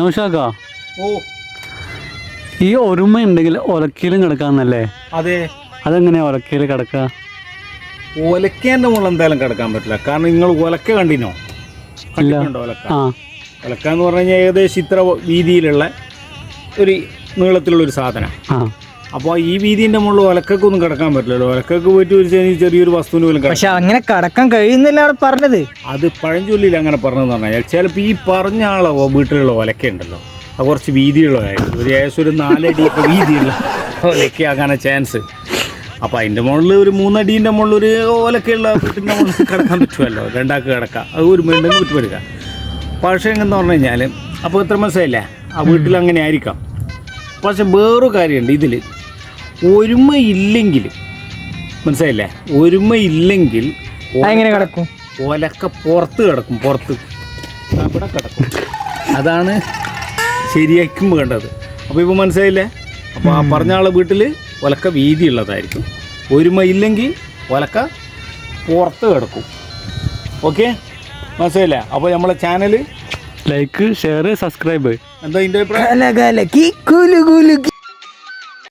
നൗഷാക്കാ, ഓ ഈ ഒരുമ ഉണ്ടെങ്കിൽ ഒലക്കയിലും കിടക്കാന്നല്ലേ? അതെ, അതെങ്ങനെയാ ഒലക്കയിൽ കിടക്കുക? ഒലക്കേൻ്റെ മുകളിൽ എന്തായാലും കിടക്കാൻ പറ്റില്ല. കാരണം നിങ്ങൾ ഒലക്ക കണ്ടിനോ? കണ്ടിട്ടുണ്ടോ ഒലക്ക? ആ, ഒലക്ക എന്ന് പറഞ്ഞു കഴിഞ്ഞാൽ ഏകദേശം ഇത്ര വീതിയിലുള്ള ഒരു നീളത്തിലുള്ളൊരു സാധനം. ആ, അപ്പോൾ ഈ വീതിൻ്റെ മുകളിൽ ഒലക്കൊന്നും കിടക്കാൻ പറ്റില്ലല്ലോ. ഒലക്കൊക്കെ പോയിട്ട് ഒരു ചെറിയൊരു വസ്തുവിന് പോലും പക്ഷെ അങ്ങനെ കടക്കാൻ കഴിയുന്നില്ല അവിടെ പറഞ്ഞത്. അത് പഴഞ്ചൊല്ലിൽ അങ്ങനെ പറഞ്ഞതെന്ന് പറഞ്ഞാൽ ചിലപ്പോൾ ഈ പറഞ്ഞ ആളോ വീട്ടിലുള്ള ഒലക്ക ഉണ്ടല്ലോ, അത് കുറച്ച് വീതിയുള്ളതായിരിക്കും. ഒരു ഏകദേശം ഒരു 4 അടിയൊക്കെ വീതിയുള്ള ഒലക്ക ആകാനാ ചാൻസ്. അപ്പോൾ അതിൻ്റെ മുകളിൽ ഒരു 3 അടീൻ്റെ മുകളിൽ ഒരു ഒലക്കയുള്ള വീട്ടിൻ്റെ മുകളിൽ കിടക്കാൻ പറ്റുമല്ലോ, രണ്ടാൾക്ക് കിടക്കാം. അത് ഒരു വീണ്ടും വിട്ടുവരിക. പക്ഷേ എങ്ങനെന്ന് പറഞ്ഞു കഴിഞ്ഞാൽ അപ്പോൾ ഇത്ര മനസ്സിലായില്ലേ, ആ വീട്ടിൽ അങ്ങനെ ആയിരിക്കാം. പക്ഷെ വേറൊരു കാര്യമുണ്ട് ഇതിൽ, ഒരുമയില്ലെങ്കിൽ, മനസ്സിലായില്ലേ, ഒരുമയില്ലെങ്കിൽ എങ്ങനെ കിടക്കും? ഒലക്ക പുറത്ത് കിടക്കും, പുറത്ത് അവിടെ കിടക്കും. അതാണ് ശരിയാക്കും വേണ്ടത്. അപ്പോൾ ഇപ്പോൾ മനസ്സിലായില്ലേ? അപ്പോൾ ആ പറഞ്ഞ ആളെ വീട്ടിൽ ഒലക്ക വീതിയുള്ളതായിരിക്കും. ഒരുമയില്ലെങ്കിൽ ഒലക്ക പുറത്ത് കിടക്കും. ഓക്കെ, മനസ്സിലായില്ലേ? അപ്പോൾ നമ്മളെ ചാനൽ ലൈക്ക്, ഷെയർ, സബ്സ്ക്രൈബ്. എന്താ ഇതിൻ്റെ അഭിപ്രായം?